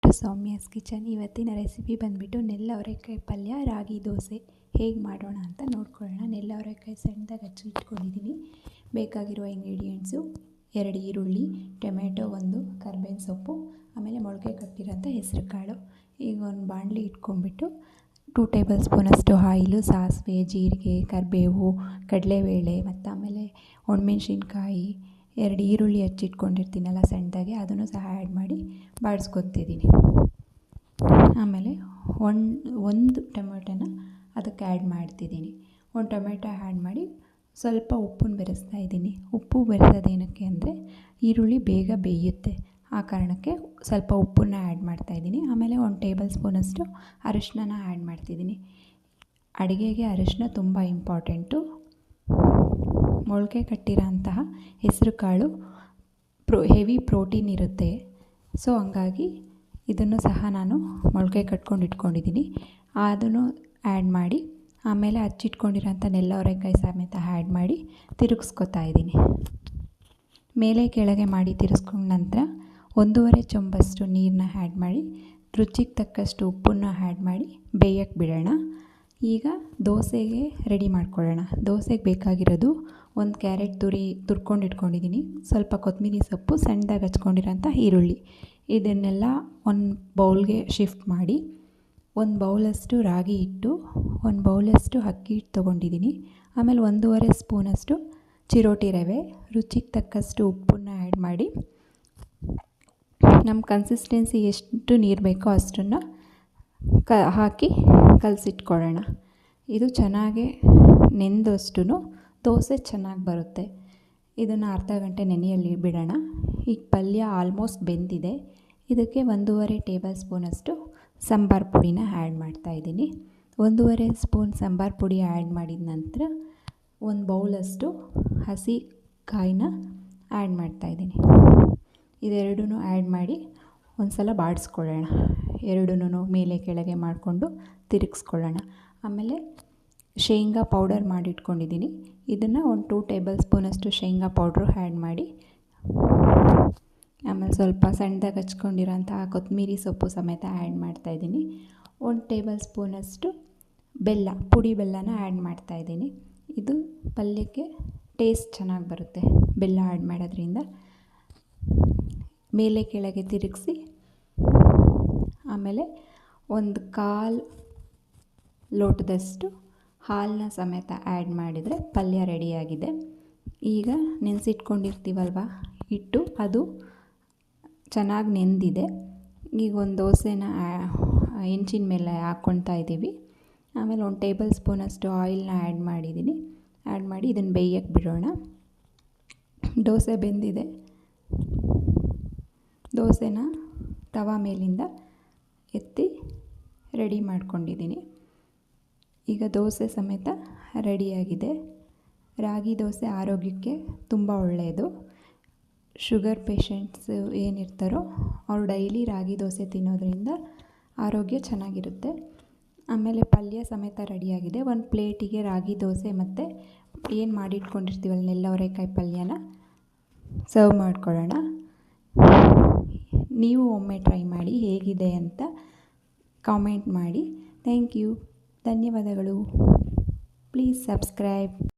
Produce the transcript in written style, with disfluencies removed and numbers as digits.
To Soumya's kitchen. ಇವತ್ತಿನ recipe ಬಂದುಬಿಟ್ಟು ನೆಲ್ಲ ಅವರೆಕಾಯಿ ಪಲ್ಯ ರಾಗಿ ದೋಸೆ ಹೇಗೆ ಮಾಡೋಣ ಅಂತ ನೋಡ್ಕೊಳ್ಳೋಣ. ನೆಲ್ಲ ಅವರೆಕಾಯಿ ಸಣ್ಣದಾಗಿ ಹಚ್ಚಿ ಇಟ್ಕೊಂಡಿದ್ದೀನಿ. ಬೇಕಾಗಿರುವ ಇಂಗ್ರೀಡಿಯೆಂಟ್ಸು 2 ಈರುಳ್ಳಿ, ಟೊಮೆಟೊ 1, ಕರ್ಬೇವಿನ ಸೊಪ್ಪು, ಆಮೇಲೆ ಮೊಳಕೆ ಕಟ್ಟಿರೋಂಥ ಹೆಸರು ಕಾಳು. ಈಗ ಒಂದು ಬಾಣಲಿ ಇಟ್ಕೊಂಡ್ಬಿಟ್ಟು 2 ಟೇಬಲ್ ಸ್ಪೂನಷ್ಟು ಆಯಿಲು, ಸಾಸಿವೆ, ಜೀರಿಗೆ, ಕರಿಬೇವು, ಕಡಲೆಬೇಳೆ ಮತ್ತು ಆಮೇಲೆ ಒಣಮೆಣ್ಸಿನ್ಕಾಯಿ, 2 ಈರುಳ್ಳಿ ಹಚ್ಚಿಟ್ಕೊಂಡಿರ್ತೀನಲ್ಲ ಸಣ್ಣದಾಗೆ, ಅದನ್ನು ಸಹ ಆ್ಯಡ್ ಮಾಡಿ ಬಾಡಿಸ್ಕೊತಿದ್ದೀನಿ. ಆಮೇಲೆ ಒಂದು ಟೊಮೆಟೊನ ಅದಕ್ಕೆ ಆ್ಯಡ್ ಮಾಡ್ತಿದ್ದೀನಿ. ಒಂದು ಟೊಮೆಟೊ ಆ್ಯಡ್ ಮಾಡಿ ಸ್ವಲ್ಪ ಉಪ್ಪನ್ನು ಬೆರೆಸ್ತಾ ಇದ್ದೀನಿ. ಉಪ್ಪು ಬೆರೆಸೋದೇನಕ್ಕೆ ಅಂದರೆ ಈರುಳ್ಳಿ ಬೇಗ ಬೇಯುತ್ತೆ, ಆ ಕಾರಣಕ್ಕೆ ಸ್ವಲ್ಪ ಉಪ್ಪನ್ನು ಆ್ಯಡ್ ಮಾಡ್ತಾಯಿದ್ದೀನಿ. ಆಮೇಲೆ 1 ಟೇಬಲ್ ಸ್ಪೂನಷ್ಟು ಅರಿಶಿನ ಆ್ಯಡ್ ಮಾಡ್ತಿದ್ದೀನಿ. ಅಡುಗೆಗೆ ಅರಿಶಿನ ತುಂಬ ಇಂಪಾರ್ಟೆಂಟು. ಮೊಳಕೆ ಕಟ್ಟಿರೋಂತಹ ಹೆಸರು ಕಾಳು ಹೆವಿ ಪ್ರೋಟೀನ್ ಇರುತ್ತೆ. ಸೊ ಹಂಗಾಗಿ ಇದನ್ನು ಸಹ ನಾನು ಮೊಳಕೆ ಕಟ್ಕೊಂಡು ಇಟ್ಕೊಂಡಿದ್ದೀನಿ. ಅದನ್ನು ಆ್ಯಡ್ ಮಾಡಿ ಆಮೇಲೆ ಹಚ್ಚಿಟ್ಕೊಂಡಿರೋಂಥ ನೆಲ್ಲ ಅವರೆಕಾಯಿ ಸಮೇತ ಆ್ಯಡ್ ಮಾಡಿ ತಿರುಗಿಸ್ಕೊತಾ ಇದ್ದೀನಿ. ಮೇಲೆ ಕೆಳಗೆ ಮಾಡಿ ತಿರುಗಿಸ್ಕೊಂಡ ನಂತರ 1.5 ಚಮಚಷ್ಟು ನೀರನ್ನ ಆ್ಯಡ್ ಮಾಡಿ ರುಚಿಗೆ ತಕ್ಕಷ್ಟು ಉಪ್ಪನ್ನು ಆ್ಯಡ್ ಮಾಡಿ ಬೇಯಕ್ಕೆ ಬಿಡೋಣ. ಈಗ ದೋಸೆಗೆ ರೆಡಿ ಮಾಡ್ಕೊಳ್ಳೋಣ. ದೋಸೆಗೆ ಬೇಕಾಗಿರೋದು 1 ಕ್ಯಾರೆಟ್ ತುರ್ಕೊಂಡು ಇಟ್ಕೊಂಡಿದ್ದೀನಿ, ಸ್ವಲ್ಪ ಕೊತ್ತಂಬರಿ ಸೊಪ್ಪು, ಸಣ್ಣದಾಗಿ ಹಚ್ಕೊಂಡಿರೋಂಥ ಈರುಳ್ಳಿ. ಇದನ್ನೆಲ್ಲ ಒಂದು ಬೌಲ್ಗೆ ಶಿಫ್ಟ್ ಮಾಡಿ 1 ಬೌಲಷ್ಟು ರಾಗಿ ಹಿಟ್ಟು, 1 ಬೌಲಷ್ಟು ಅಕ್ಕಿ ಹಿಟ್ಟು ತೊಗೊಂಡಿದ್ದೀನಿ. ಆಮೇಲೆ 1.5 ಸ್ಪೂನಷ್ಟು ಚಿರೋಟಿ ರವೆ, ರುಚಿಗೆ ತಕ್ಕಷ್ಟು ಉಪ್ಪನ್ನು ಆ್ಯಡ್ ಮಾಡಿ ನಮ್ಮ ಕನ್ಸಿಸ್ಟೆನ್ಸಿ ಎಷ್ಟು ನೀರು ಬೇಕೋ ಅಷ್ಟನ್ನು ಹಾಕಿ ಕಲಸಿಟ್ಕೊಳ್ಳೋಣ. ಇದು ಚೆನ್ನಾಗಿ ನೆಂದಷ್ಟು ದೋಸೆ ಚೆನ್ನಾಗಿ ಬರುತ್ತೆ. ಇದನ್ನು ಅರ್ಧ ಗಂಟೆ ನೆನೆಯಲ್ಲಿ ಬಿಡೋಣ. ಈಗ ಪಲ್ಯ ಆಲ್ಮೋಸ್ಟ್ ಬೆಂದಿದೆ. ಇದಕ್ಕೆ 1.5 ಟೇಬಲ್ ಸ್ಪೂನಷ್ಟು ಸಾಂಬಾರು ಪುಡಿನ ಆ್ಯಡ್ ಮಾಡ್ತಾಯಿದ್ದೀನಿ. 1.5 ಸ್ಪೂನ್ ಸಾಂಬಾರು ಪುಡಿ ಆ್ಯಡ್ ಮಾಡಿದ ನಂತರ 1 ಬೌಲಷ್ಟು ಹಸಿ ಕಾಯಿನ ಆ್ಯಡ್ ಮಾಡ್ತಾಯಿದ್ದೀನಿ. ಇದೆರಡೂ ಆ್ಯಡ್ ಮಾಡಿ ಒಂದು ಸಲ ಬಾಡಿಸ್ಕೊಳ್ಳೋಣ. ಎರಡೂ ಮೇಲೆ ಕೆಳಗೆ ಮಾಡಿಕೊಂಡು ತಿರುಗಿಸ್ಕೊಳ್ಳೋಣ. ಆಮೇಲೆ ಶೇಂಗಾ ಪೌಡರ್ ಮಾಡಿಟ್ಕೊಂಡಿದ್ದೀನಿ. ಇದನ್ನು 2 ಟೇಬಲ್ ಸ್ಪೂನಷ್ಟು ಶೇಂಗಾ ಪೌಡ್ರು ಆ್ಯಡ್ ಮಾಡಿ, ಆಮೇಲೆ ಸ್ವಲ್ಪ ಸಣ್ಣದಾಗಿ ಹಚ್ಕೊಂಡಿರೋಂಥ ಕೊತ್ತಂಬರಿ ಸೊಪ್ಪು ಸಮೇತ ಆ್ಯಡ್ ಮಾಡ್ತಾಯಿದ್ದೀನಿ. 1 ಟೇಬಲ್ ಸ್ಪೂನಷ್ಟು ಪುಡಿ ಬೆಲ್ಲನ ಆ್ಯಡ್ ಮಾಡ್ತಾಯಿದ್ದೀನಿ. ಇದು ಪಲ್ಯಕ್ಕೆ ಟೇಸ್ಟ್ ಚೆನ್ನಾಗಿ ಬರುತ್ತೆ ಬೆಲ್ಲ ಆ್ಯಡ್ ಮಾಡೋದ್ರಿಂದ. ಮೇಲೆ ಕೆಳಗೆ ತಿರುಗಿಸಿ ಆಮೇಲೆ 1/4 ಲೋಟದಷ್ಟು ಹಾಲನ್ನ ಸಮೇತ ಆ್ಯಡ್ ಮಾಡಿದರೆ ಪಲ್ಯ ರೆಡಿಯಾಗಿದೆ. ಈಗ ನೆನೆಸಿಟ್ಕೊಂಡಿರ್ತೀವಲ್ವ ಹಿಟ್ಟು, ಅದು ಚೆನ್ನಾಗಿ ನೆಂದಿದೆ. ಈಗ ಒಂದು ದೋಸೆನ ಹೆಂಚಿನ ಮೇಲೆ ಹಾಕ್ಕೊಳ್ತಾ ಇದ್ದೀವಿ. ಆಮೇಲೆ 1 ಟೇಬಲ್ ಸ್ಪೂನಷ್ಟು ಆಯಿಲ್ನ ಆ್ಯಡ್ ಮಾಡಿದ್ದೀನಿ. ಆ್ಯಡ್ ಮಾಡಿ ಇದನ್ನು ಬೇಯಕ್ಕೆ ಬಿಡೋಣ. ದೋಸೆ ಬೆಂದಿದೆ. ದೋಸೆನ ತವಾ ಮೇಲಿಂದ ಎತ್ತಿ ರೆಡಿ ಮಾಡ್ಕೊಂಡಿದ್ದೀನಿ. ಈಗ ದೋಸೆ ಸಮೇತ ರೆಡಿಯಾಗಿದೆ. ರಾಗಿ ದೋಸೆ ಆರೋಗ್ಯಕ್ಕೆ ತುಂಬ ಒಳ್ಳೆಯದು. ಶುಗರ್ ಪೇಷಂಟ್ಸ್ ಏನಿರ್ತಾರೋ ಅವರು ಡೈಲಿ ರಾಗಿ ದೋಸೆ ತಿನ್ನೋದ್ರಿಂದ ಆರೋಗ್ಯ ಚೆನ್ನಾಗಿರುತ್ತೆ. ಆಮೇಲೆ ಪಲ್ಯ ಸಮೇತ ರೆಡಿಯಾಗಿದೆ. 1 ಪ್ಲೇಟಿಗೆ ರಾಗಿ ದೋಸೆ ಮತ್ತು ಏನು ಮಾಡಿಟ್ಕೊಂಡಿರ್ತೀವಲ್ಲ ನೆಲ್ಲ ಅವರೆಕಾಯಿ ಪಲ್ಯನ ಸರ್ವ್ ಮಾಡ್ಕೊಳ್ಳೋಣ. ನೀವು ಒಮ್ಮೆ ಟ್ರೈ ಮಾಡಿ ಹೇಗಿದೆ ಅಂತ ಕಾಮೆಂಟ್ ಮಾಡಿ. Thank you. ಧನ್ಯವಾದಗಳು. Please subscribe.